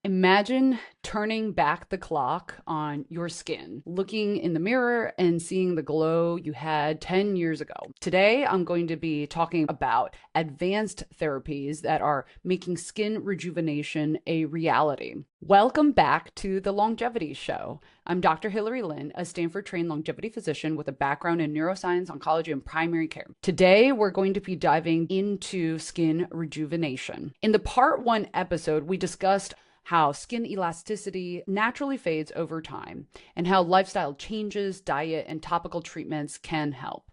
Imagine turning back the clock on your skin, looking in the mirror and seeing the glow you had 10 years ago. Today, I'm going to be talking about advanced therapies that are making skin rejuvenation a reality. Welcome back to the Longevity Show. I'm Dr. Hilary Lynn, a Stanford-trained longevity physician with a background in neuroscience, oncology, and primary care. Today, we're going to be diving into skin rejuvenation. In the part 1 episode, we discussed how skin elasticity naturally fades over time, and how lifestyle changes, diet, and topical treatments can help.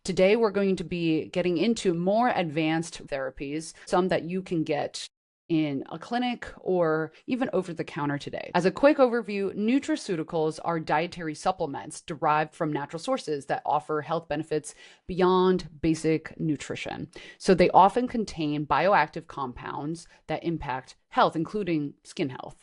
Today, we're going to be getting into more advanced therapies, some that you can get in a clinic or even over the counter today. As a quick overview, nutraceuticals are dietary supplements derived from natural sources that offer health benefits beyond basic nutrition. So they often contain bioactive compounds that impact health, including skin health.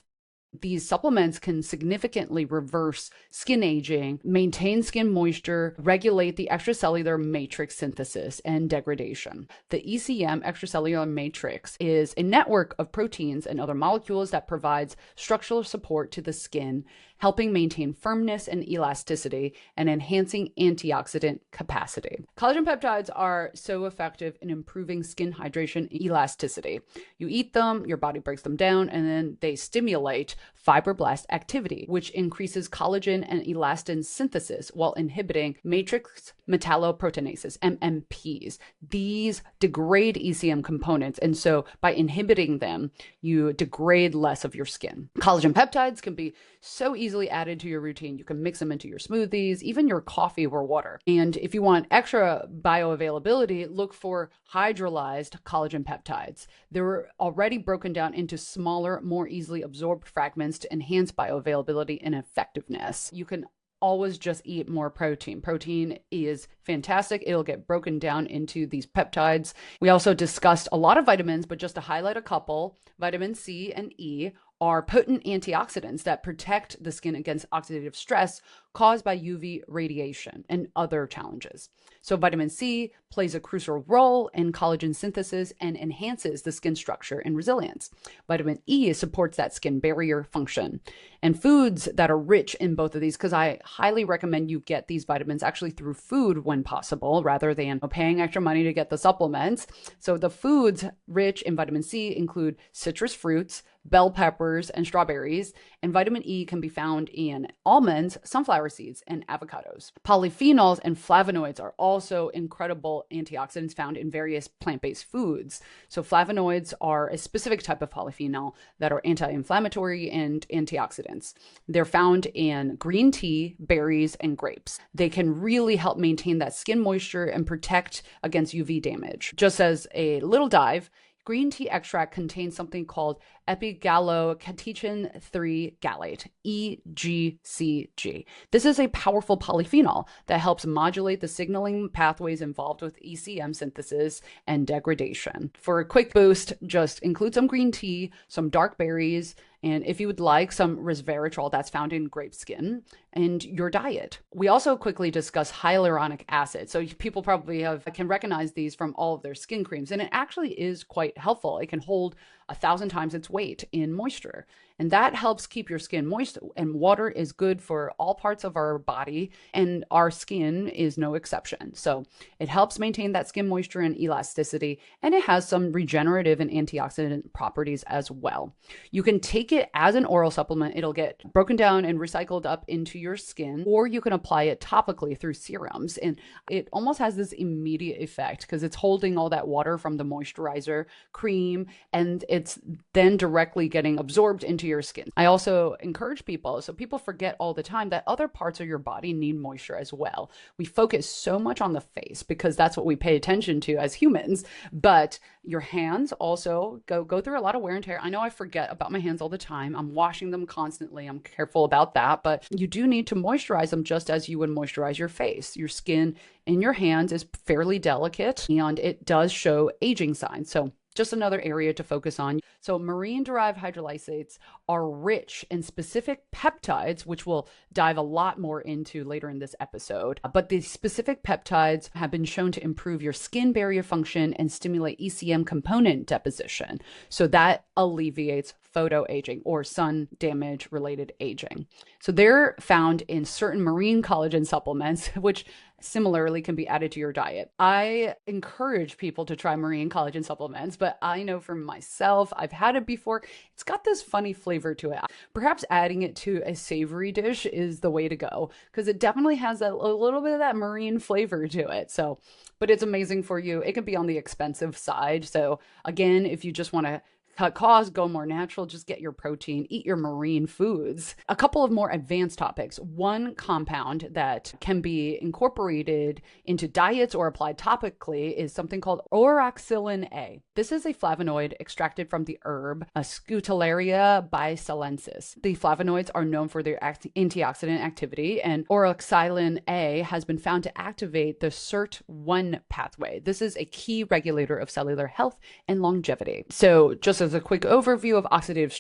These supplements can significantly reverse skin aging, maintain skin moisture, regulate the extracellular matrix synthesis and degradation. The ECM extracellular matrix is a network of proteins and other molecules that provides structural support to the skin, helping maintain firmness and elasticity and enhancing antioxidant capacity. Collagen peptides are so effective in improving skin hydration and elasticity. You eat them, your body breaks them down, and then they stimulate fibroblast activity, which increases collagen and elastin synthesis while inhibiting matrix metalloproteinases, MMPs. These degrade ECM components, and so by inhibiting them, you degrade less of your skin. Collagen peptides can be so easily added to your routine. You can mix them into your smoothies, even your coffee or water. And if you want extra bioavailability, look for hydrolyzed collagen peptides. They're already broken down into smaller, more easily absorbed fragments to enhance bioavailability and effectiveness. You can always just eat more protein. Protein is fantastic. It'll get broken down into these peptides. We also discussed a lot of vitamins, but just to highlight a couple, vitamin C and E are potent antioxidants that protect the skin against oxidative stress caused by UV radiation and other challenges. So vitamin C plays a crucial role in collagen synthesis and enhances the skin structure and resilience. Vitamin E supports that skin barrier function. And foods that are rich in both of these, because I highly recommend you get these vitamins actually through food when possible, rather than paying extra money to get the supplements. So the foods rich in vitamin C include citrus fruits, bell peppers, and strawberries, and vitamin E can be found in almonds, sunflower seeds, and avocados. Polyphenols and flavonoids are also incredible antioxidants found in various plant-based foods. So flavonoids are a specific type of polyphenol that are anti-inflammatory and antioxidants. They're found in green tea, berries, and grapes. They can really help maintain that skin moisture and protect against UV damage. Just as a little dive, green tea extract contains something called epigallocatechin 3 gallate, EGCG. This is a powerful polyphenol that helps modulate the signaling pathways involved with ECM synthesis and degradation. For a quick boost, just include some green tea, some dark berries, and if you would like, some resveratrol that's found in grape skin and your diet. We also quickly discuss hyaluronic acid. So people probably can recognize these from all of their skin creams, and it actually is quite helpful. It can hold 1,000 times its weight in moisture. And that helps keep your skin moist, and water is good for all parts of our body, and our skin is no exception. So it helps maintain that skin moisture and elasticity, and it has some regenerative and antioxidant properties as well. You can take it as an oral supplement. It'll get broken down and recycled up into your skin, or you can apply it topically through serums. And it almost has this immediate effect because it's holding all that water from the moisturizer cream, and it's then directly getting absorbed into your skin. I also encourage people, so people forget all the time that other parts of your body need moisture as well. We focus so much on the face because that's what we pay attention to as humans, but your hands also go through a lot of wear and tear. I know I forget about my hands all the time. I'm washing them constantly. I'm careful about that, but you do need to moisturize them just as you would moisturize your face. Your skin in your hands is fairly delicate, and it does show aging signs. So just another area to focus on. So marine-derived hydrolysates are rich in specific peptides, which we'll dive a lot more into later in this episode. But these specific peptides have been shown to improve your skin barrier function and stimulate ECM component deposition. So that alleviates photoaging or sun damage related aging. So they're found in certain marine collagen supplements, which similarly can be added to your diet. I encourage people to try marine collagen supplements, but I know for myself, I've had it before. It's got this funny flavor to it. Perhaps adding it to a savory dish is the way to go because it definitely has a little bit of that marine flavor to it. So, but it's amazing for you. It can be on the expensive side. So again, if you just want to cut costs, go more natural, just get your protein, eat your marine foods. A couple of more advanced topics. One compound that can be incorporated into diets or applied topically is something called oroxylin A. This is a flavonoid extracted from the herb Scutellaria bicelensis. The flavonoids are known for their antioxidant activity, and oroxylin A has been found to activate the SIRT1 pathway. This is a key regulator of cellular health and longevity. So just as a quick overview of oxidative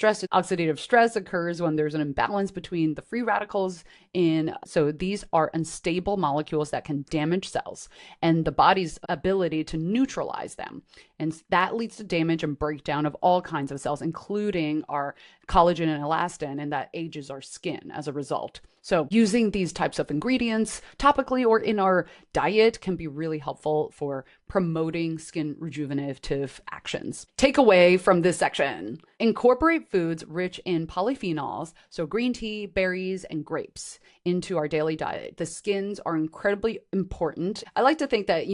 stress occurs when there's an imbalance between the free radicals so these are unstable molecules that can damage cells and the body's ability to neutralize them. And that leads to damage and breakdown of all kinds of cells, including our collagen and elastin, and that ages our skin as a result. So using these types of ingredients topically or in our diet can be really helpful for promoting skin rejuvenative actions. Takeaway from this section: incorporate foods rich in polyphenols, so green tea, berries, and grapes, into our daily diet. The skins are incredibly important. I like to think that,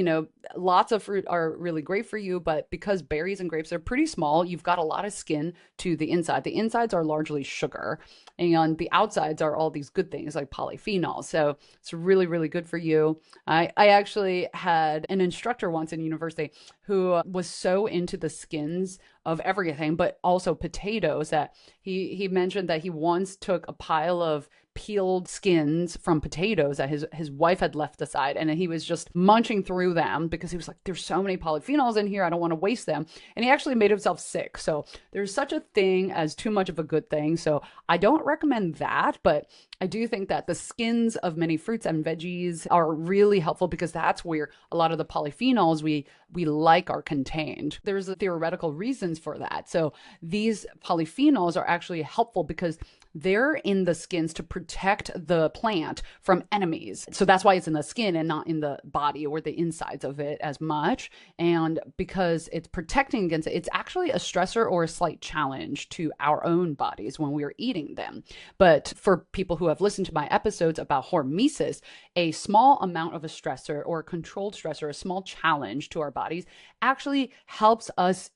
lots of fruit are really great for you, but because berries and grapes are pretty small, you've got a lot of skin to the inside. The insides are largely sugar, and the outsides are all these good things like polyphenols. So it's really, really good for you. I actually had an instructor once in university who was so into the skins of everything, but also potatoes, that he mentioned that he once took a pile of peeled skins from potatoes that his wife had left aside, and he was just munching through them because he was like, there's so many polyphenols in here, I don't want to waste them. And he actually made himself sick. So there's such a thing as too much of a good thing. So I don't recommend that, but I do think that the skins of many fruits and veggies are really helpful because that's where a lot of the polyphenols we like are contained. There's theoretical reasons for that. So these polyphenols are actually helpful because they're in the skins to protect the plant from enemies. So that's why it's in the skin and not in the body or the insides of it as much. And because it's protecting against it, it's actually a stressor or a slight challenge to our own bodies when we're eating them. But for people who have listened to my episodes about hormesis, a small amount of a stressor or a controlled stressor, a small challenge to our bodies, actually helps us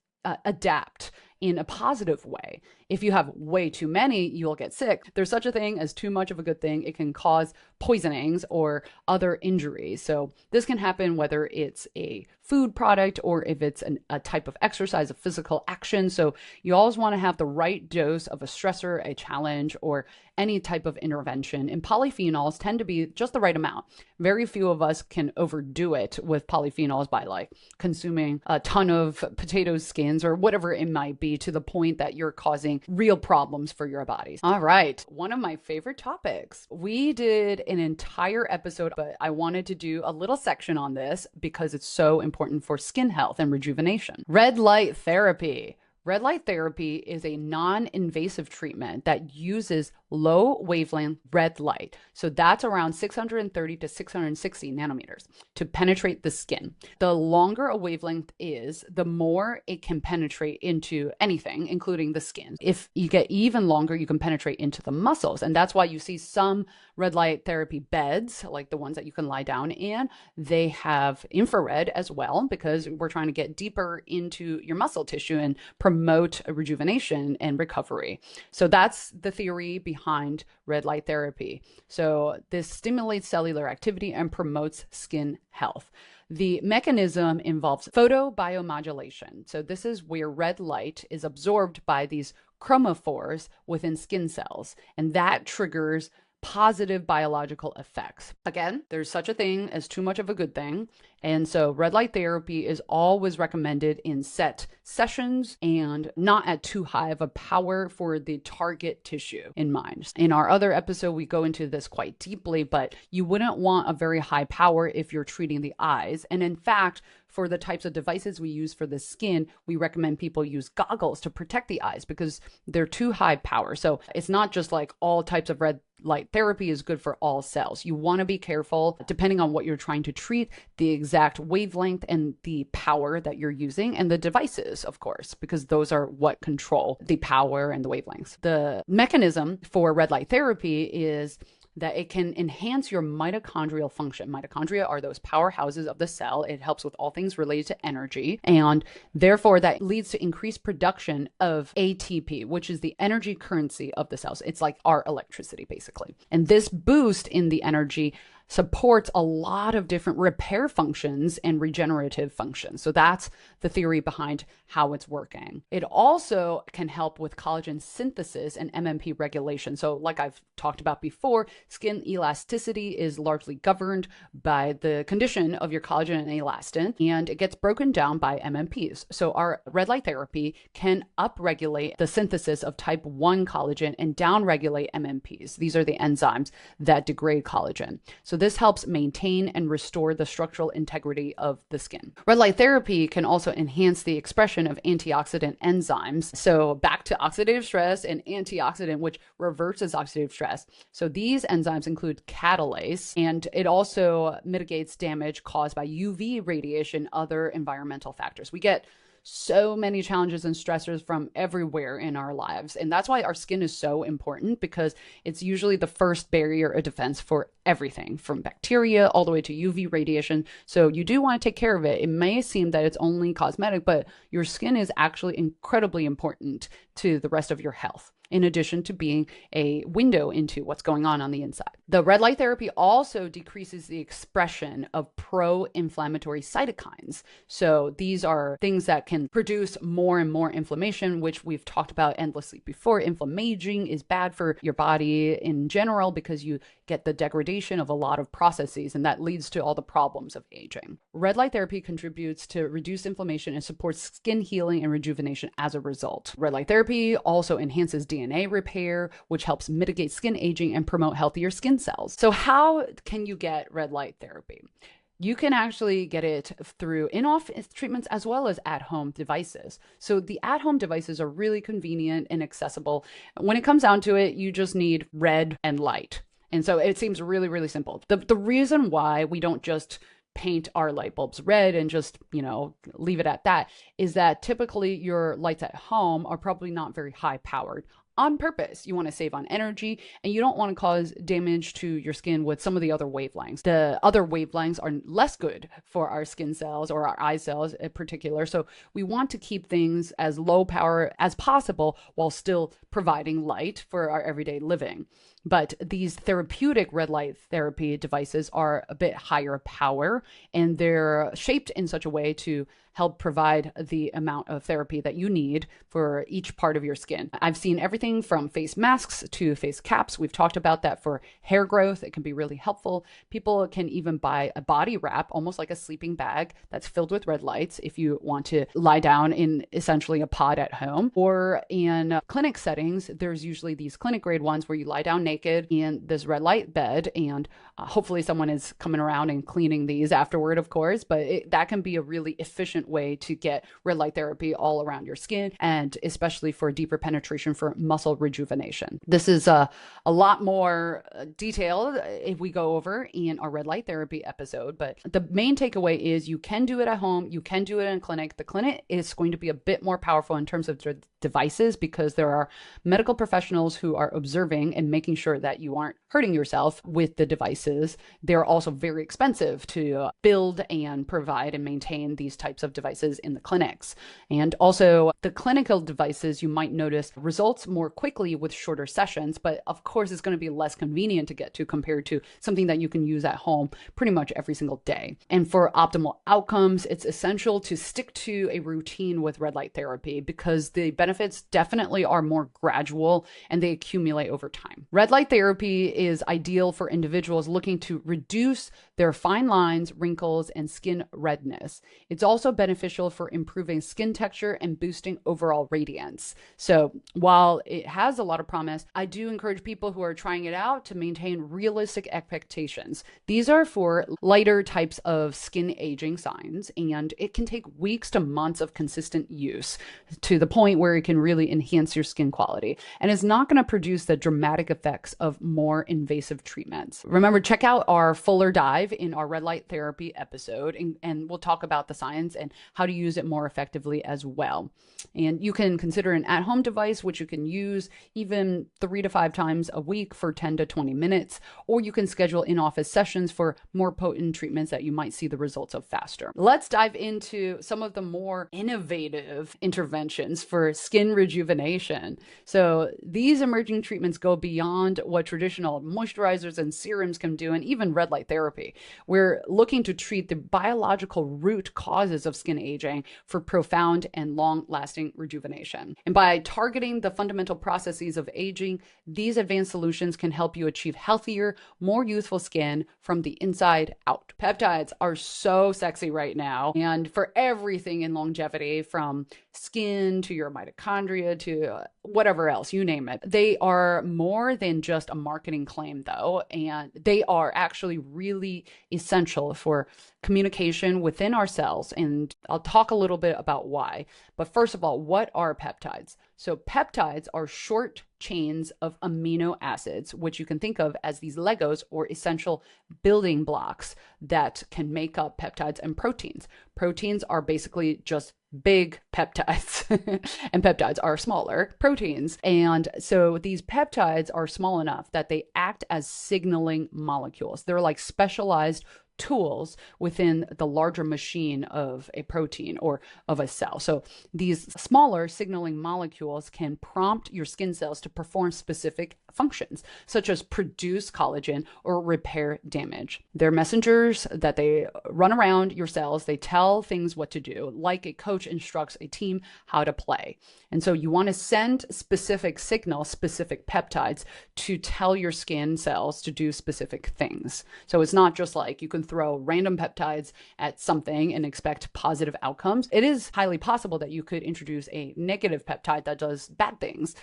adapt in a positive way. If you have way too many, you'll get sick. There's such a thing as too much of a good thing. It can cause poisonings or other injuries. So this can happen whether it's a food product or if it's a type of exercise, a physical action. So you always want to have the right dose of a stressor, a challenge, or any type of intervention. And polyphenols tend to be just the right amount. Very few of us can overdo it with polyphenols by like consuming a ton of potato skins or whatever it might be to the point that you're causing real problems for your bodies. All right. One of my favorite topics. We did an entire episode, but I wanted to do a little section on this because it's so important for skin health and rejuvenation. Red light therapy. Red light therapy is a non-invasive treatment that uses low wavelength red light. So that's around 630 to 660 nanometers to penetrate the skin. The longer a wavelength is, the more it can penetrate into anything, including the skin. If you get even longer, you can penetrate into the muscles. And that's why you see some red light therapy beds, like the ones that you can lie down in, they have infrared as well, because we're trying to get deeper into your muscle tissue and promote rejuvenation and recovery. So that's the theory behind red light therapy. So this stimulates cellular activity and promotes skin health. The mechanism involves photobiomodulation. So this is where red light is absorbed by these chromophores within skin cells, and that triggers positive biological effects. Again, there's such a thing as too much of a good thing. And so red light therapy is always recommended in set sessions and not at too high of a power for the target tissue in mind. In our other episode, we go into this quite deeply, but you wouldn't want a very high power if you're treating the eyes. And in fact, for the types of devices we use for the skin, we recommend people use goggles to protect the eyes because they're too high power. So it's not just like all types of red light therapy is good for all cells. You want to be careful, depending on what you're trying to treat, the exact wavelength and the power that you're using, and the devices, of course, because those are what control the power and the wavelengths. The mechanism for red light therapy is that it can enhance your mitochondrial function. Mitochondria are those powerhouses of the cell. It helps with all things related to energy. And therefore, that leads to increased production of ATP, which is the energy currency of the cells. It's like our electricity, basically. And this boost in the energy supports a lot of different repair functions and regenerative functions. So that's the theory behind how it's working. It also can help with collagen synthesis and MMP regulation. So like I've talked about before, skin elasticity is largely governed by the condition of your collagen and elastin, and it gets broken down by MMPs. So our red light therapy can upregulate the synthesis of type 1 collagen and downregulate MMPs. These are the enzymes that degrade collagen. So this helps maintain and restore the structural integrity of the skin. Red light therapy can also enhance the expression of antioxidant enzymes. So back to oxidative stress and antioxidant, which reverses oxidative stress. So these enzymes include catalase, and it also mitigates damage caused by UV radiation, other environmental factors. We get so many challenges and stressors from everywhere in our lives. And that's why our skin is so important, because it's usually the first barrier of defense for everything from bacteria all the way to UV radiation. So you do want to take care of it. It may seem that it's only cosmetic, but your skin is actually incredibly important to the rest of your health, in addition to being a window into what's going on the inside. The red light therapy also decreases the expression of pro-inflammatory cytokines. So these are things that can produce more and more inflammation, which we've talked about endlessly before. Inflammation is bad for your body in general because you get the degradation of a lot of processes, and that leads to all the problems of aging. Red light therapy contributes to reduce inflammation and supports skin healing and rejuvenation as a result. Red light therapy also enhances DNA repair, which helps mitigate skin aging and promote healthier skin cells. So how can you get red light therapy? You can actually get it through in-office treatments as well as at-home devices. So the at-home devices are really convenient and accessible. When it comes down to it, you just need red and light. And so it seems really, really simple. The reason why we don't just paint our light bulbs red and just, leave it at that is that typically your lights at home are probably not very high powered. On purpose. You want to save on energy, and you don't want to cause damage to your skin with some of the other wavelengths. The other wavelengths are less good for our skin cells or our eye cells in particular. So we want to keep things as low power as possible while still providing light for our everyday living. But these therapeutic red light therapy devices are a bit higher power, and they're shaped in such a way to help provide the amount of therapy that you need for each part of your skin. I've seen everything from face masks to face caps. We've talked about that for hair growth. It can be really helpful. People can even buy a body wrap, almost like a sleeping bag that's filled with red lights if you want to lie down in essentially a pod at home. Or in clinic settings, there's usually these clinic grade ones where you lie down naked in this red light bed, and hopefully someone is coming around and cleaning these afterward, of course, but that can be a really efficient way to get red light therapy all around your skin, and especially for deeper penetration for muscle rejuvenation. This is a lot more detailed if we go over in our red light therapy episode, but the main takeaway is you can do it at home, you can do it in a clinic. The clinic is going to be a bit more powerful in terms of devices because there are medical professionals who are observing and making sure that you aren't hurting yourself with the devices. They're also very expensive to build and provide and maintain these types of devices in the clinics. And also the clinical devices, you might notice results more quickly with shorter sessions, but of course it's going to be less convenient to get to compared to something that you can use at home pretty much every single day. And for optimal outcomes, it's essential to stick to a routine with red light therapy because the benefits benefits definitely are more gradual and they accumulate over time. Red light therapy is ideal for individuals looking to reduce their fine lines, wrinkles, and skin redness. It's also beneficial for improving skin texture and boosting overall radiance. So while it has a lot of promise, I do encourage people who are trying it out to maintain realistic expectations. These are for lighter types of skin aging signs, and it can take weeks to months of consistent use to the point where it can really enhance your skin quality. And it's not going to produce the dramatic effects of more invasive treatments. Remember, check out our fuller dive in our red light therapy episode, and we'll talk about the science and how to use it more effectively as well. And you can consider an at-home device, which you can use even 3 to 5 times a week for 10 to 20 minutes, or you can schedule in-office sessions for more potent treatments that you might see the results of faster. Let's dive into some of the more innovative interventions for skin rejuvenation. So these emerging treatments go beyond what traditional moisturizers and serums can do, and even red light therapy. We're looking to treat the biological root causes of skin aging for profound and long-lasting rejuvenation. And by targeting the fundamental processes of aging, these advanced solutions can help you achieve healthier, more youthful skin from the inside out. Peptides are so sexy right now, and for everything in longevity, from skin to your mitochondria to whatever else, you name it. They are more than just a marketing claim, though, and they are actually really essential for communication within our cells. And I'll talk a little bit about why. But first of all, what are peptides? So peptides are short chains of amino acids, which you can think of as these Legos or essential building blocks that can make up peptides and proteins. Proteins are basically just big peptides and peptides are smaller proteins. And so these peptides are small enough that they act as signaling molecules. They're like specialized tools within the larger machine of a protein or of a cell. So these smaller signaling molecules can prompt your skin cells to perform specific functions, such as produce collagen or repair damage. They're messengers that they run around your cells. They tell things what to do, like a coach instructs a team how to play. And so you want to send specific signals, specific peptides, to tell your skin cells to do specific things. So it's not just like you can throw random peptides at something and expect positive outcomes. It is highly possible that you could introduce a negative peptide that does bad things.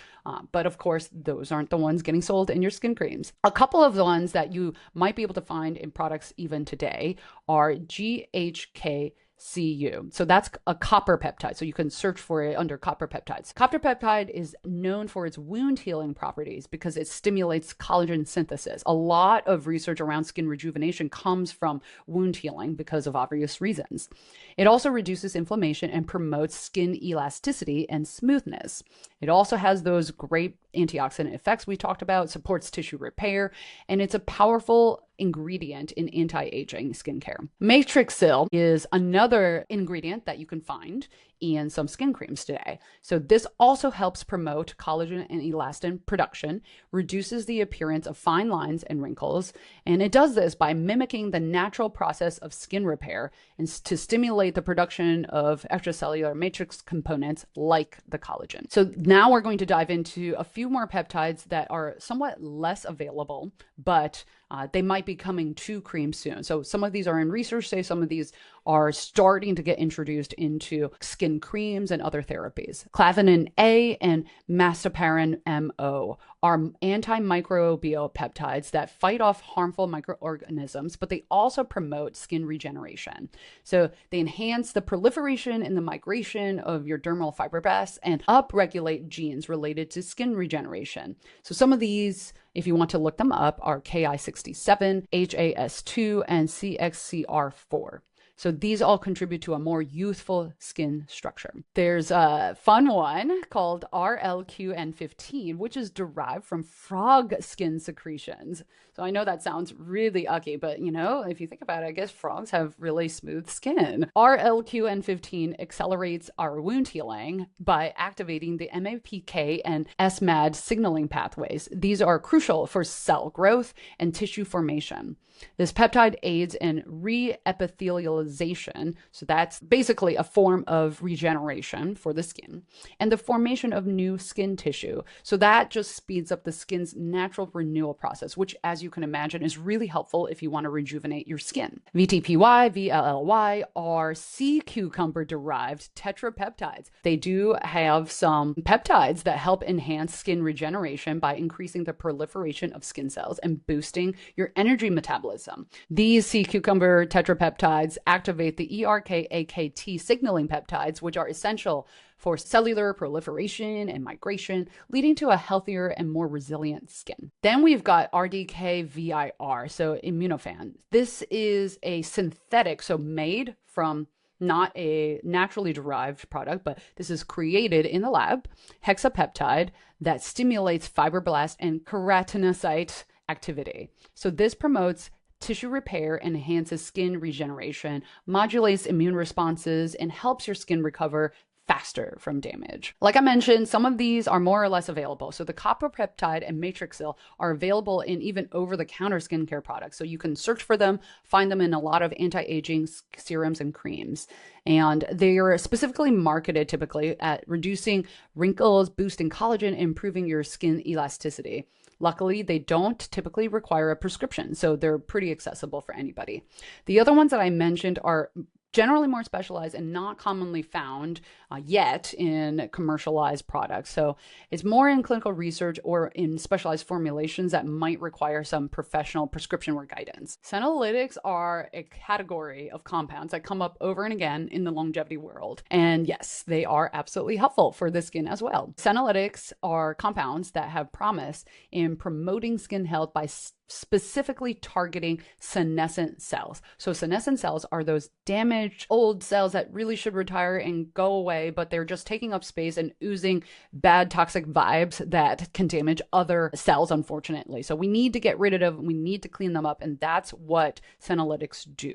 But of course, those aren't the ones getting sold in your skin creams. A couple of the ones that you might be able to find in products even today are GHK CU. So that's a copper peptide. So you can search for it under copper peptides. Copper peptide is known for its wound healing properties because it stimulates collagen synthesis. A lot of research around skin rejuvenation comes from wound healing because of obvious reasons. It also reduces inflammation and promotes skin elasticity and smoothness. It also has those great antioxidant effects we talked about, supports tissue repair, and it's a powerful ingredient in anti-aging skincare. Matrixyl is another ingredient that you can find in some skin creams today. So this also helps promote collagen and elastin production, reduces the appearance of fine lines and wrinkles, and it does this by mimicking the natural process of skin repair and to stimulate the production of extracellular matrix components like the collagen. So now we're going to dive into a few more peptides that are somewhat less available, but they might be coming to cream soon. So some of these are in research stage, some of these are starting to get introduced into skin creams and other therapies. Clavinin A and mastoparin MO are antimicrobial peptides that fight off harmful microorganisms, but they also promote skin regeneration. So they enhance the proliferation and the migration of your dermal fibroblasts and upregulate genes related to skin regeneration. So some of these, if you want to look them up, are Ki67, HAS2, and CXCR4. So these all contribute to a more youthful skin structure. There's a fun one called RLQN15, which is derived from frog skin secretions. So I know that sounds really ucky, but you know, if you think about it, I guess frogs have really smooth skin. RLQN15 accelerates our wound healing by activating the MAPK and SMAD signaling pathways. These are crucial for cell growth and tissue formation. This peptide aids in re-epithelialization revitalization. So that's basically a form of regeneration for the skin, and the formation of new skin tissue. So that just speeds up the skin's natural renewal process, which, as you can imagine, is really helpful if you want to rejuvenate your skin. VTPY, VLLY are sea cucumber derived tetrapeptides. They do have some peptides that help enhance skin regeneration by increasing the proliferation of skin cells and boosting your energy metabolism. These sea cucumber tetrapeptides activate the ERK-AKT signaling peptides, which are essential for cellular proliferation and migration, leading to a healthier and more resilient skin. Then we've got RDKVIR, so Immunofan. This is a synthetic, so made from not a naturally derived product, but this is created in the lab, hexapeptide that stimulates fibroblast and keratinocyte activity. So this promotes tissue repair and enhances skin regeneration, modulates immune responses, and helps your skin recover faster from damage. Like I mentioned, some of these are more or less available. So the copper peptide and Nutraceuticals are available in even over-the-counter skincare products. So you can search for them, find them in a lot of anti-aging serums and creams. And they are specifically marketed typically at reducing wrinkles, boosting collagen, improving your skin elasticity. Luckily, they don't typically require a prescription, so they're pretty accessible for anybody. The other ones that I mentioned are generally more specialized and not commonly found yet in commercialized products. So it's more in clinical research or in specialized formulations that might require some professional prescription or guidance. Senolytics are a category of compounds that come up over and again in the longevity world. And yes, they are absolutely helpful for the skin as well. Senolytics are compounds that have promise in promoting skin health by specifically targeting senescent cells. So senescent cells are those damaged old cells that really should retire and go away, but they're just taking up space and oozing bad toxic vibes that can damage other cells, unfortunately. So we need to get rid of them, we need to clean them up, and that's what Senolytics do.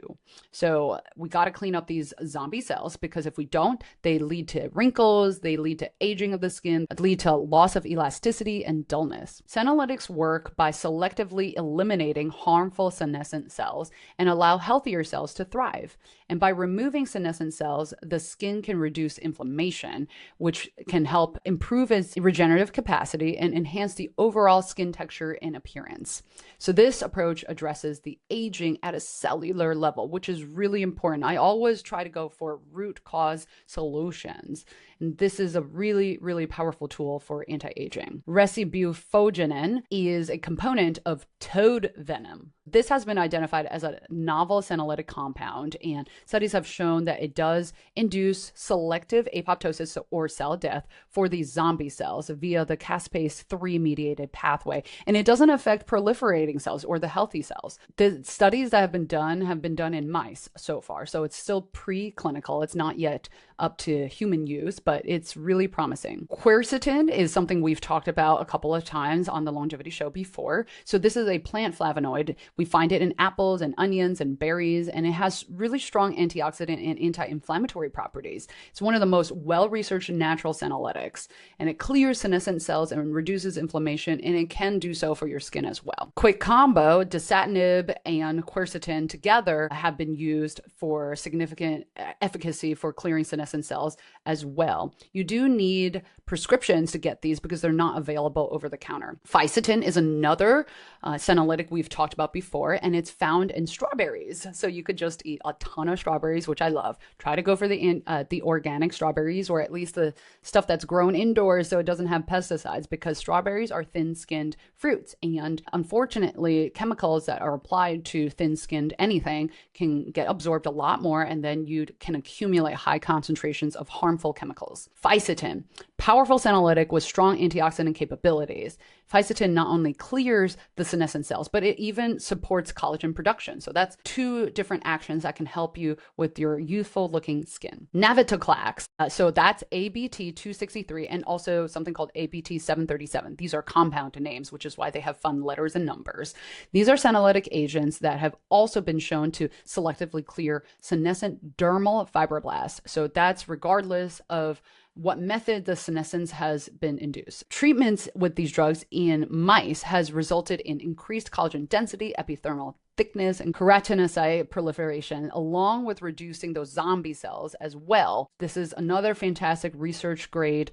So we got to clean up these zombie cells, because if we don't, they lead to wrinkles, they lead to aging of the skin, lead to loss of elasticity and dullness. Senolytics work by selectively eliminating harmful senescent cells and allow healthier cells to thrive. And by removing senescent cells, the skin can reduce inflammation, which can help improve its regenerative capacity and enhance the overall skin texture and appearance. So this approach addresses the aging at a cellular level, which is really important. I always try to go for root cause solutions. And this is a really, really powerful tool for anti-aging. Resibufogenin is a component of toad venom. This has been identified as a novel senolytic compound, and studies have shown that it does induce selective apoptosis or cell death for these zombie cells via the caspase-3 mediated pathway. And it doesn't affect proliferating cells or the healthy cells. The studies that have been done in mice so far. So it's still preclinical. It's not yet up to human use, but it's really promising. Quercetin is something we've talked about a couple of times on the longevity show before. So this is a plant flavonoid. We find it in apples and onions and berries, and it has really strong antioxidant and anti-inflammatory properties. It's one of the most well-researched natural senolytics, and it clears senescent cells and reduces inflammation, and it can do so for your skin as well. Quick combo, dasatinib and quercetin together have been used for significant efficacy for clearing senescent cells as well. You do need prescriptions to get these because they're not available over the counter. Fisetin is another senolytic we've talked about before, and it's found in strawberries. So you could just eat a ton of strawberries, which I love. Try to go for the organic strawberries, or at least the stuff that's grown indoors so it doesn't have pesticides, because strawberries are thin-skinned fruits. And unfortunately, chemicals that are applied to thin-skinned anything can get absorbed a lot more, and then you can accumulate high concentrations of harmful chemicals. Fisetin, powerful senolytic with strong antioxidant capabilities. Fisetin not only clears the senescent cells, but it even supports collagen production. So that's two different actions that can help you with your youthful looking skin. Navitoclax, so that's ABT263 and also something called ABT737. These are compound names, which is why they have fun letters and numbers. These are senolytic agents that have also been shown to selectively clear senescent dermal fibroblasts. So that's regardless of what method the senescence has been induced. Treatments with these drugs in mice has resulted in increased collagen density, epithermal thickness and keratinocyte proliferation, along with reducing those zombie cells as well. This is another fantastic research grade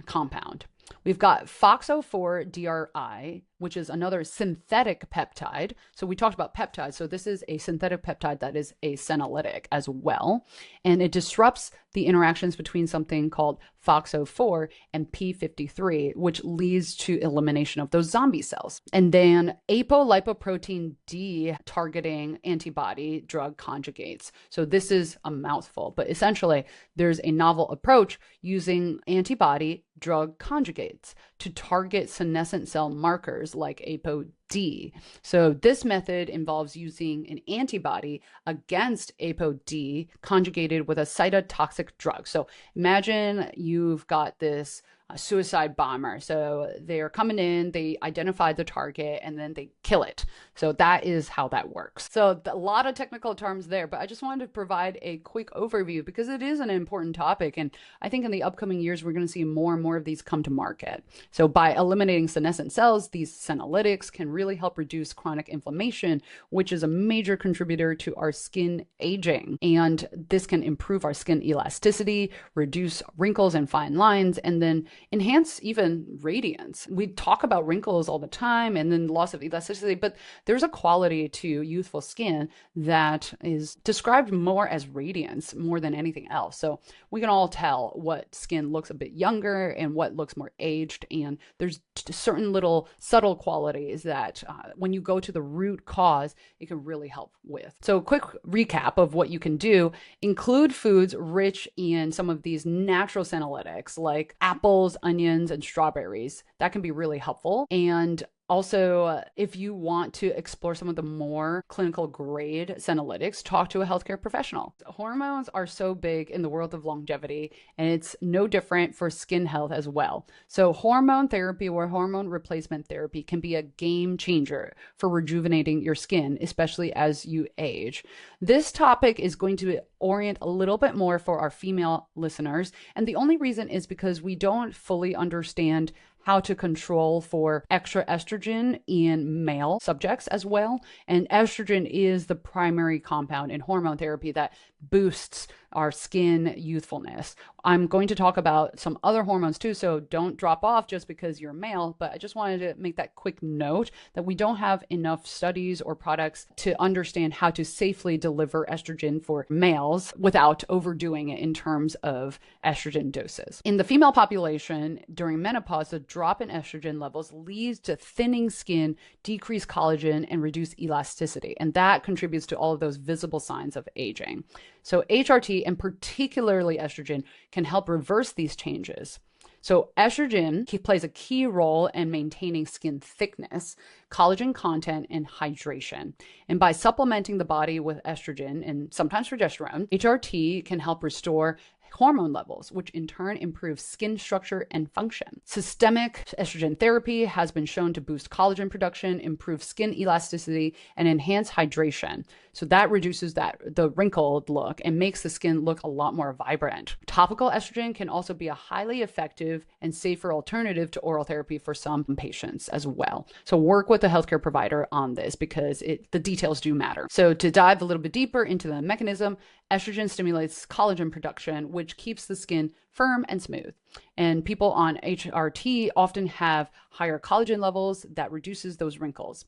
compound. We've got FOXO4-DRI, which is another synthetic peptide. So we talked about peptides. So this is a synthetic peptide that is a senolytic as well. And it disrupts the interactions between something called FOXO4 and P53, which leads to elimination of those zombie cells. And then apolipoprotein D targeting antibody drug conjugates. So this is a mouthful, but essentially there's a novel approach using antibody drug conjugates to target senescent cell markers like ApoD. So this method involves using an antibody against ApoD conjugated with a cytotoxic drug. So imagine you've got this suicide bomber. So they're coming in, they identify the target, and then they kill it. So that is how that works. So a lot of technical terms there, but I just wanted to provide a quick overview because it is an important topic. And I think in the upcoming years, we're going to see more and more of these come to market. So by eliminating senescent cells, these senolytics can really help reduce chronic inflammation, which is a major contributor to our skin aging. And this can improve our skin elasticity, reduce wrinkles and fine lines, and then enhance even radiance. We talk about wrinkles all the time and then loss of elasticity, but there's a quality to youthful skin that is described more as radiance more than anything else. So we can all tell what skin looks a bit younger and what looks more aged. And there's certain little subtle qualities that when you go to the root cause, it can really help with. So quick recap of what you can do: include foods rich in some of these natural senolytics like apples, onions, and strawberries. That can be really helpful. And also, if you want to explore some of the more clinical grade senolytics, talk to a healthcare professional. Hormones are so big in the world of longevity, and it's no different for skin health as well. So hormone therapy or hormone replacement therapy can be a game changer for rejuvenating your skin, especially as you age. This topic is going to orient a little bit more for our female listeners, and the only reason is because we don't fully understand how to control for extra estrogen in male subjects as well. And estrogen is the primary compound in hormone therapy that boosts our skin youthfulness. I'm going to talk about some other hormones too, so don't drop off just because you're male, but I just wanted to make that quick note that we don't have enough studies or products to understand how to safely deliver estrogen for males without overdoing it in terms of estrogen doses. In the female population, during menopause, the drop in estrogen levels leads to thinning skin, decreased collagen, and reduced elasticity. And that contributes to all of those visible signs of aging. So HRT, and particularly estrogen, can help reverse these changes. So estrogen plays a key role in maintaining skin thickness, collagen content, and hydration. And by supplementing the body with estrogen and sometimes progesterone, HRT can help restore hormone levels, which in turn improves skin structure and function. Systemic estrogen therapy has been shown to boost collagen production, improve skin elasticity, and enhance hydration. So that reduces the wrinkled look and makes the skin look a lot more vibrant. Topical estrogen can also be a highly effective and safer alternative to oral therapy for some patients as well. So work with a healthcare provider on this because the details do matter. So to dive a little bit deeper into the mechanism, estrogen stimulates collagen production, which keeps the skin firm and smooth. And people on HRT often have higher collagen levels that reduces those wrinkles.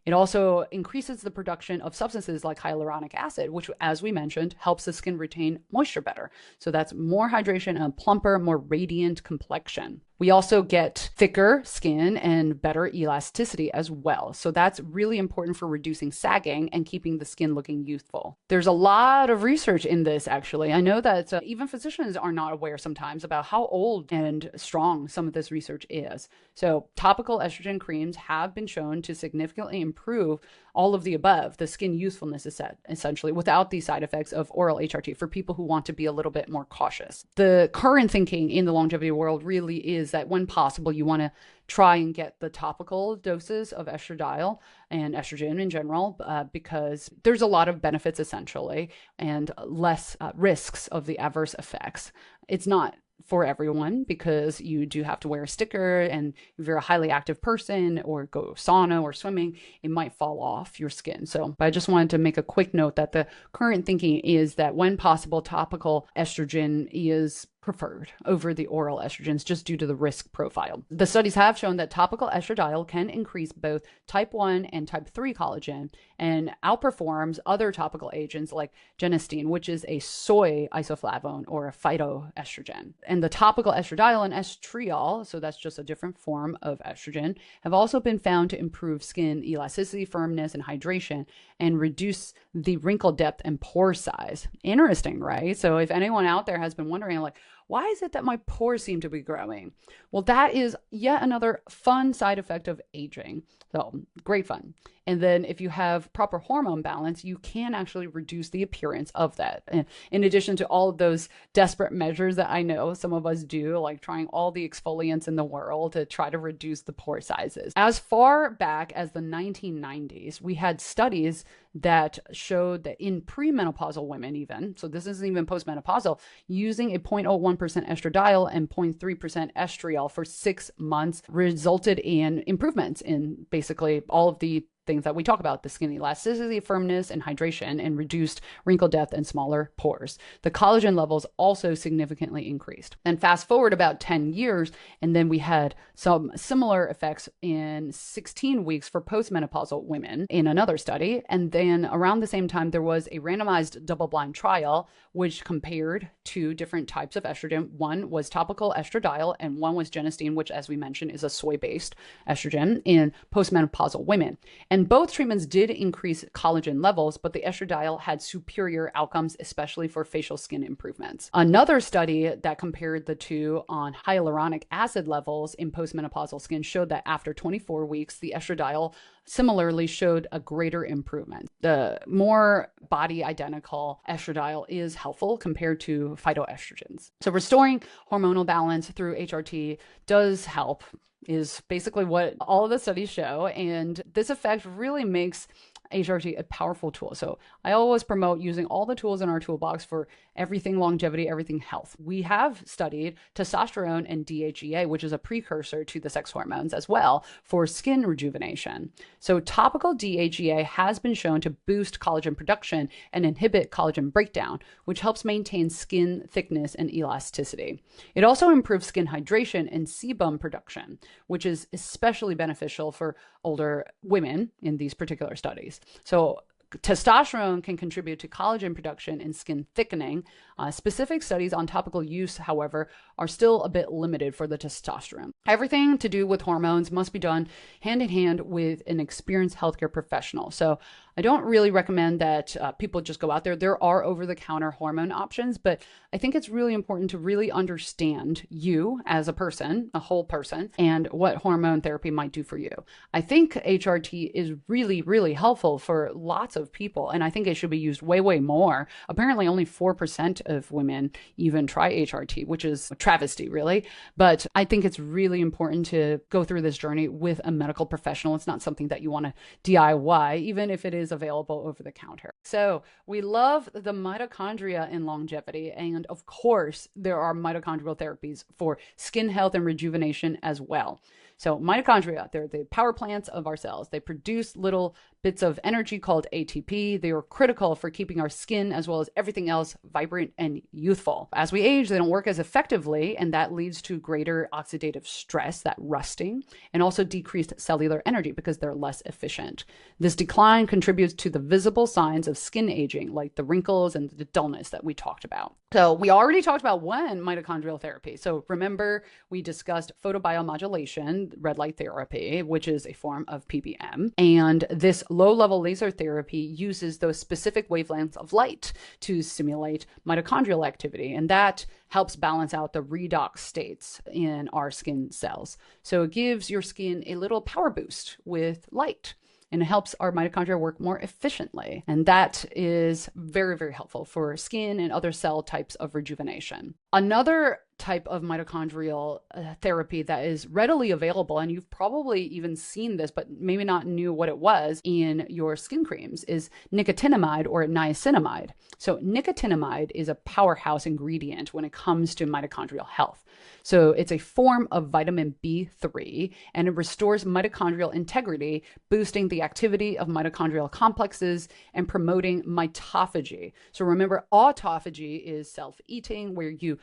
It also increases the production of substances like hyaluronic acid, which, as we mentioned, helps the skin retain moisture better. So that's more hydration and a plumper, more radiant complexion. We also get thicker skin and better elasticity as well. So that's really important for reducing sagging and keeping the skin looking youthful. There's a lot of research in this, actually. I know that even physicians are not aware sometimes about how old and strong some of this research is. So topical estrogen creams have been shown to significantly improve all of the above, the skin youthfulness is set, essentially, without the side effects of oral HRT for people who want to be a little bit more cautious. The current thinking in the longevity world really is that when possible, you want to try and get the topical doses of estradiol and estrogen in general, because there's a lot of benefits essentially and less risks of the adverse effects. It's not for everyone because you do have to wear a sticker, and if you're a highly active person or go sauna or swimming, it might fall off your skin. So, but I just wanted to make a quick note that the current thinking is that when possible, topical estrogen is preferred over the oral estrogens just due to the risk profile. The studies have shown that topical estradiol can increase both type 1 and type 3 collagen and outperforms other topical agents like genistein, which is a soy isoflavone or a phytoestrogen. And the topical estradiol and estriol, so that's just a different form of estrogen, have also been found to improve skin elasticity, firmness, and hydration and reduce the wrinkle depth and pore size. Interesting, right? So if anyone out there has been wondering, like, why is it that my pores seem to be growing? Well, that is yet another fun side effect of aging. So great fun. And then if you have proper hormone balance, you can actually reduce the appearance of that. And in addition to all of those desperate measures that I know some of us do, like trying all the exfoliants in the world to try to reduce the pore sizes. As far back as the 1990s, we had studies that showed that in premenopausal women even, so this isn't even postmenopausal, using a 0.01% estradiol and 0.3% estriol for 6 months resulted in improvements in basically all of the things that we talk about, the skin elasticity, firmness, and hydration, and reduced wrinkle depth and smaller pores. The collagen levels also significantly increased. And fast forward about 10 years, and then we had some similar effects in 16 weeks for postmenopausal women in another study. And then around the same time, there was a randomized double-blind trial which compared two different types of estrogen. One was topical estradiol, and one was genistein, which, as we mentioned, is a soy-based estrogen in postmenopausal women. And both treatments did increase collagen levels, but the estradiol had superior outcomes, especially for facial skin improvements. Another study that compared the two on hyaluronic acid levels in postmenopausal skin showed that after 24 weeks, the estradiol similarly showed a greater improvement. The more body identical estradiol is helpful compared to phytoestrogens. So restoring hormonal balance through HRT does help, is basically what all of the studies show. And this effect really makes HRT a powerful tool. So I always promote using all the tools in our toolbox for everything longevity, everything health. We have studied testosterone and DHEA, which is a precursor to the sex hormones as well, for skin rejuvenation. So topical DHEA has been shown to boost collagen production and inhibit collagen breakdown, which helps maintain skin thickness and elasticity. It also improves skin hydration and sebum production, which is especially beneficial for older women in these particular studies. So testosterone can contribute to collagen production and skin thickening. Specific studies on topical use, however, are still a bit limited for the testosterone. Everything to do with hormones must be done hand in hand with an experienced healthcare professional. So I don't really recommend that people just go out there. There are over-the-counter hormone options, but I think it's really important to really understand you as a person, a whole person, and what hormone therapy might do for you. I think HRT is really, really helpful for lots of people, and I think it should be used way, way more. Apparently, only 4% of women even try HRT, which is a travesty, really. But I think it's really important to go through this journey with a medical professional. It's not something that you want to DIY, even if it is available over the counter. So we love the mitochondria in longevity. And of course, there are mitochondrial therapies for skin health and rejuvenation as well. So mitochondria, they're the power plants of our cells. They produce little bits of energy called ATP. They are critical for keeping our skin as well as everything else vibrant and youthful. As we age, they don't work as effectively, and that leads to greater oxidative stress, that rusting, and also decreased cellular energy because they're less efficient. This decline contributes to the visible signs of skin aging, like the wrinkles and the dullness that we talked about. So we already talked about one mitochondrial therapy. So remember, we discussed photobiomodulation, red light therapy, which is a form of PBM. And this low-level laser therapy uses those specific wavelengths of light to stimulate mitochondrial activity. And that helps balance out the redox states in our skin cells. So it gives your skin a little power boost with light, and it helps our mitochondria work more efficiently. And that is very, very helpful for skin and other cell types of rejuvenation. Another type of mitochondrial therapy that is readily available, and you've probably even seen this, but maybe not knew what it was in your skin creams, is nicotinamide or niacinamide. So nicotinamide is a powerhouse ingredient when it comes to mitochondrial health. So it's a form of vitamin B3, and it restores mitochondrial integrity, boosting the activity of mitochondrial complexes and promoting mitophagy. So remember, autophagy is self-eating, where you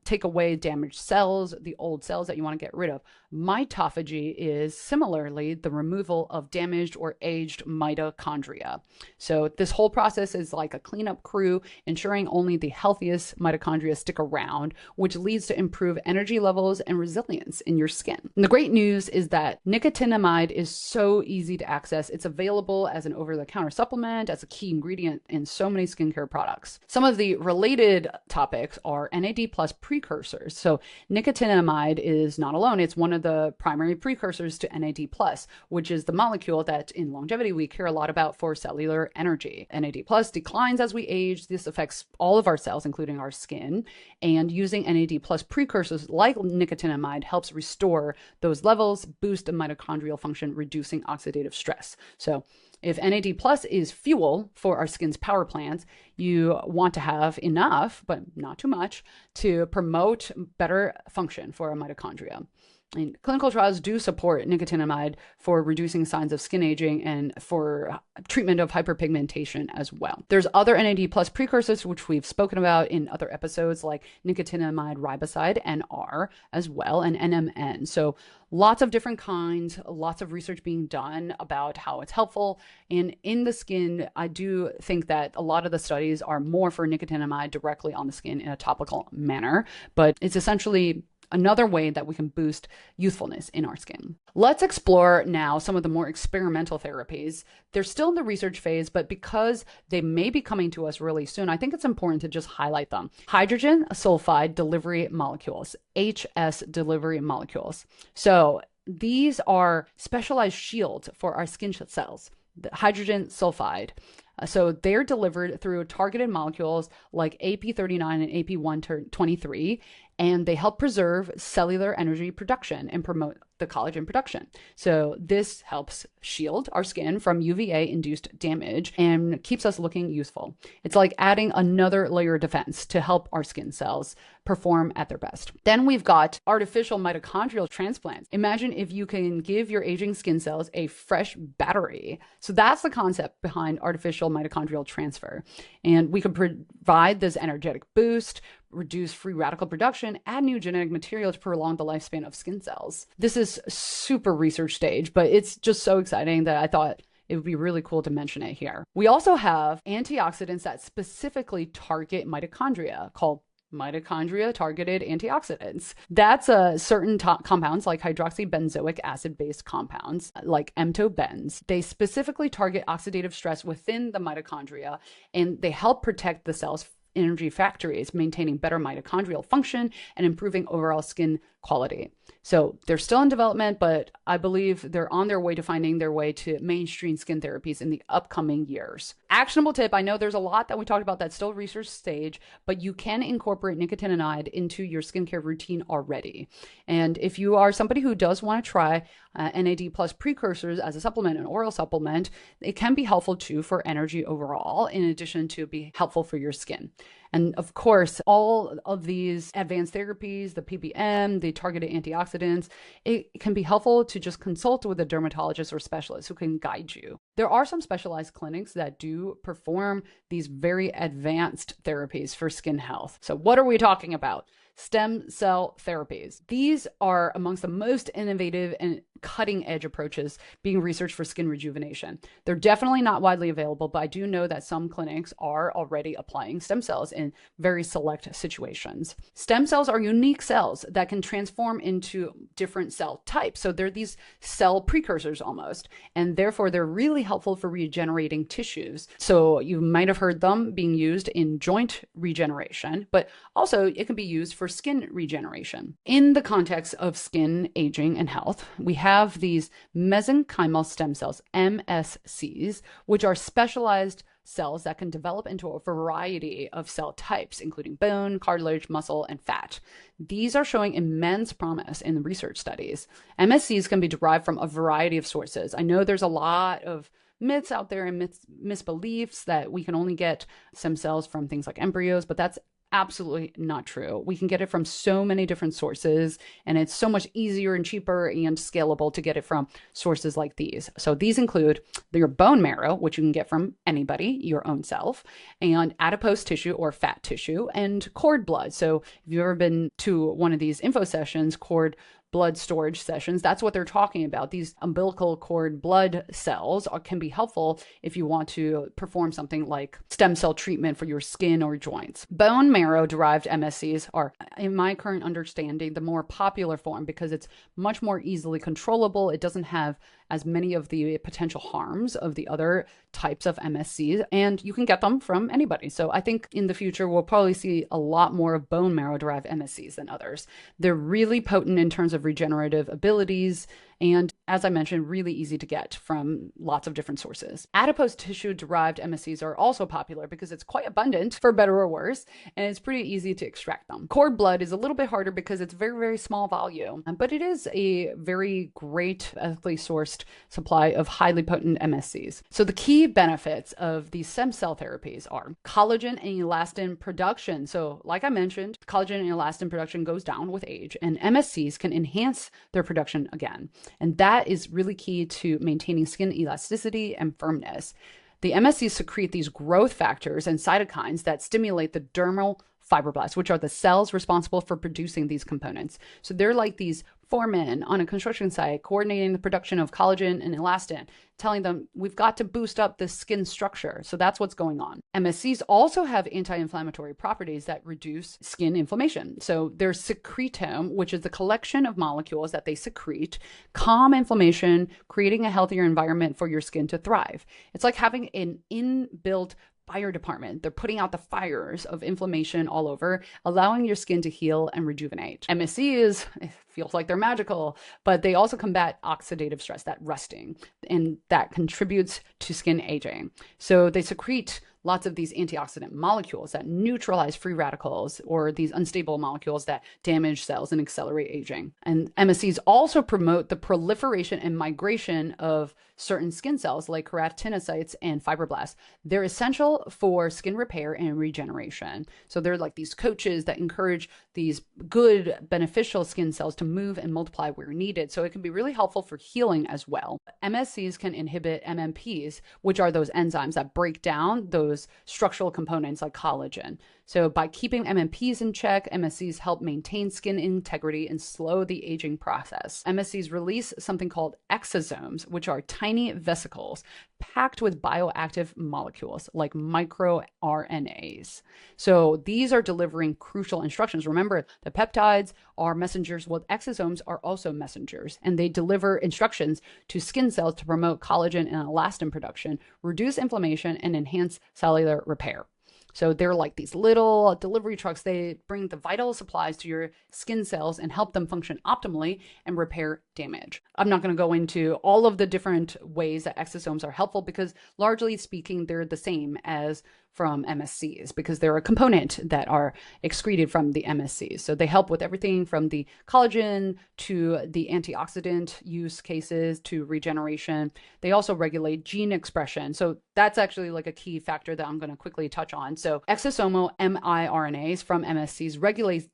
take away damaged cells, the old cells that you want to get rid of. Mitophagy is similarly the removal of damaged or aged mitochondria. So this whole process is like a cleanup crew, ensuring only the healthiest mitochondria stick around, which leads to improved energy levels and resilience in your skin. And the great news is that nicotinamide is so easy to access. It's available as an over-the-counter supplement, as a key ingredient in so many skincare products. Some of the related topics are NAD+ precursors. So nicotinamide is not alone. It's one of the primary precursors to NAD+, which is the molecule that in longevity we care a lot about for cellular energy. NAD+ declines as we age. This affects all of our cells, including our skin. And using NAD+ precursors like nicotinamide helps restore those levels, boost the mitochondrial function, reducing oxidative stress. So if NAD+ is fuel for our skin's power plants, you want to have enough, but not too much, to promote better function for our mitochondria. And clinical trials do support nicotinamide for reducing signs of skin aging and for treatment of hyperpigmentation as well. There's other NAD+ precursors, which we've spoken about in other episodes, like nicotinamide riboside, NR, as well, and NMN. So lots of different kinds, lots of research being done about how it's helpful. And in the skin, I do think that a lot of the studies are more for nicotinamide directly on the skin in a topical manner, but it's essentially another way that we can boost youthfulness in our skin. Let's explore now some of the more experimental therapies. They're still in the research phase, but because they may be coming to us really soon, I think it's important to just highlight them. Hydrogen sulfide delivery molecules, HS delivery molecules. So these are specialized shields for our skin cells, the hydrogen sulfide. So they're delivered through targeted molecules like AP39 and AP123, and they help preserve cellular energy production and promote the collagen production. So this helps shield our skin from UVA-induced damage and keeps us looking youthful. It's like adding another layer of defense to help our skin cells perform at their best. Then we've got artificial mitochondrial transplants. Imagine if you can give your aging skin cells a fresh battery. So that's the concept behind artificial mitochondrial transfer. And we can provide this energetic boost, reduce free radical production, add new genetic material to prolong the lifespan of skin cells. This is super research stage, but it's just so exciting that I thought it would be really cool to mention it here. We also have antioxidants that specifically target mitochondria called mitochondria targeted antioxidants. That's certain compounds like hydroxybenzoic acid-based compounds like emtobens. They specifically target oxidative stress within the mitochondria, and they help protect the cell's energy factories, maintaining better mitochondrial function and improving overall skin quality. So they're still in development, but I believe they're on their way to finding their way to mainstream skin therapies in the upcoming years. Actionable tip, I know there's a lot that we talked about that's still research stage, but you can incorporate nicotinamide into your skincare routine already. And if you are somebody who does want to try NAD+ precursors as a supplement, an oral supplement, it can be helpful too for energy overall, in addition to be helpful for your skin. And of course, all of these advanced therapies, the PBM, the targeted antioxidants, it can be helpful to just consult with a dermatologist or specialist who can guide you. There are some specialized clinics that do perform these very advanced therapies for skin health. So what are we talking about? Stem cell therapies. These are amongst the most innovative and cutting edge approaches being researched for skin rejuvenation. They're definitely not widely available, but I do know that some clinics are already applying stem cells in very select situations. Stem cells are unique cells that can transform into different cell types. So they're these cell precursors almost, and therefore they're really helpful for regenerating tissues. So you might have heard them being used in joint regeneration, but also it can be used for skin regeneration. In the context of skin aging and health, we have these mesenchymal stem cells, MSCs, which are specialized cells that can develop into a variety of cell types, including bone, cartilage, muscle, and fat. These are showing immense promise in research studies. MSCs can be derived from a variety of sources. I know there's a lot of myths out there and misbeliefs that we can only get stem cells from things like embryos, but that's absolutely not true. We can get it from so many different sources, and it's so much easier and cheaper and scalable to get it from sources like these. So these include your bone marrow, which you can get from anybody, your own self, and adipose tissue or fat tissue, and cord blood. So if you've ever been to one of these info sessions, cord blood storage sessions, that's what they're talking about. These umbilical cord blood cells can be helpful if you want to perform something like stem cell treatment for your skin or joints. Bone marrow derived MSCs are, in my current understanding, the more popular form because it's much more easily controllable. It doesn't have as many of the potential harms of the other types of MSCs, and you can get them from anybody. So I think in the future, we'll probably see a lot more of bone marrow derived MSCs than others. They're really potent in terms of regenerative abilities, and as I mentioned, really easy to get from lots of different sources. Adipose tissue derived MSCs are also popular because it's quite abundant, for better or worse, and it's pretty easy to extract them. Cord blood is a little bit harder because it's very, very small volume, but it is a very great ethically sourced supply of highly potent MSCs. So the key benefits of these stem cell therapies are collagen and elastin production. So like I mentioned, collagen and elastin production goes down with age, and MSCs can enhance their production again. And that is really key to maintaining skin elasticity and firmness. The MSCs secrete these growth factors and cytokines that stimulate the dermal fibroblasts, which are the cells responsible for producing these components. So they're like these foremen on a construction site coordinating the production of collagen and elastin, telling them we've got to boost up the skin structure. So that's what's going on. MSCs also have anti-inflammatory properties that reduce skin inflammation. So their secretome, which is the collection of molecules that they secrete, calm inflammation, creating a healthier environment for your skin to thrive. It's like having an inbuilt fire department. They're putting out the fires of inflammation all over, allowing your skin to heal and rejuvenate. MSCs, it feels like they're magical, but they also combat oxidative stress, that rusting, and that contributes to skin aging. So they secrete lots of these antioxidant molecules that neutralize free radicals or these unstable molecules that damage cells and accelerate aging. And MSCs also promote the proliferation and migration of certain skin cells like keratinocytes and fibroblasts. They're essential for skin repair and regeneration. So they're like these coaches that encourage these good, beneficial skin cells to move and multiply where needed. So it can be really helpful for healing as well. MSCs can inhibit MMPs, which are those enzymes that break down those structural components like collagen. So by keeping MMPs in check, MSCs help maintain skin integrity and slow the aging process. MSCs release something called exosomes, which are tiny vesicles packed with bioactive molecules like microRNAs. So these are delivering crucial instructions. Remember, the peptides are messengers. Well, exosomes are also messengers, and they deliver instructions to skin cells to promote collagen and elastin production, reduce inflammation, and enhance cellular repair. So they're like these little delivery trucks. They bring the vital supplies to your skin cells and help them function optimally and repair damage. I'm not going to go into all of the different ways that exosomes are helpful because largely speaking, they're the same as from MSCs because they're a component that are excreted from the MSCs. So they help with everything from the collagen to the antioxidant use cases to regeneration. They also regulate gene expression. So that's actually like a key factor that I'm going to quickly touch on. So exosomal miRNAs from MSCs regulate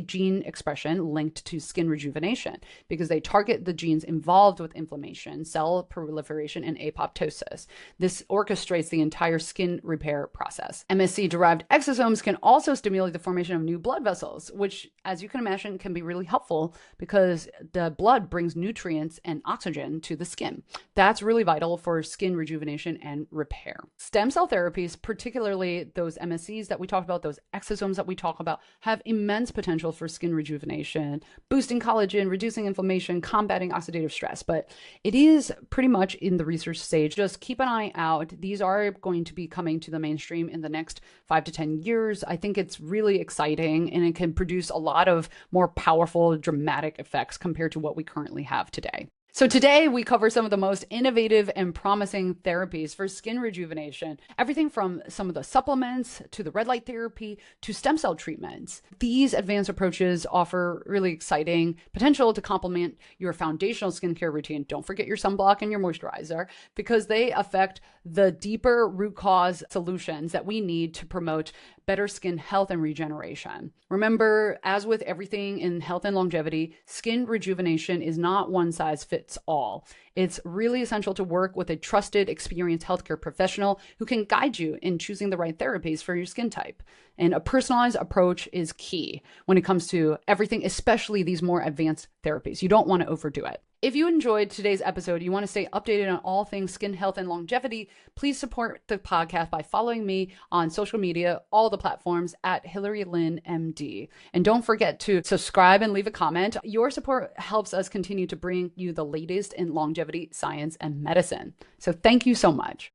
gene expression linked to skin rejuvenation because they target the genes involved with inflammation, cell proliferation, and apoptosis. This orchestrates the entire skin repair process. MSC-derived exosomes can also stimulate the formation of new blood vessels, which, as you can imagine, can be really helpful because the blood brings nutrients and oxygen to the skin. That's really vital for skin rejuvenation and repair. Stem cell therapies, particularly those MSCs that we talked about, those exosomes that we talk about, have immense potential for skin rejuvenation, boosting collagen, reducing inflammation, combating oxidative stress. But it is pretty much in the research stage. Just keep an eye out. These are going to be coming to the mainstream in the next 5 to 10 years. I think it's really exciting and it can produce a lot of more powerful, dramatic effects compared to what we currently have today. So today we cover some of the most innovative and promising therapies for skin rejuvenation. Everything from some of the supplements to the red light therapy to stem cell treatments. These advanced approaches offer really exciting potential to complement your foundational skincare routine. Don't forget your sunblock and your moisturizer because they affect the deeper root cause solutions that we need to promote better skin health and regeneration. Remember, as with everything in health and longevity, skin rejuvenation is not one size fits all. It's really essential to work with a trusted, experienced healthcare professional who can guide you in choosing the right therapies for your skin type. And a personalized approach is key when it comes to everything, especially these more advanced therapies. You don't want to overdo it. If you enjoyed today's episode, you want to stay updated on all things skin health and longevity, please support the podcast by following me on social media, all the platforms at Hillary Lynn MD. And don't forget to subscribe and leave a comment. Your support helps us continue to bring you the latest in longevity, science, and medicine. So thank you so much.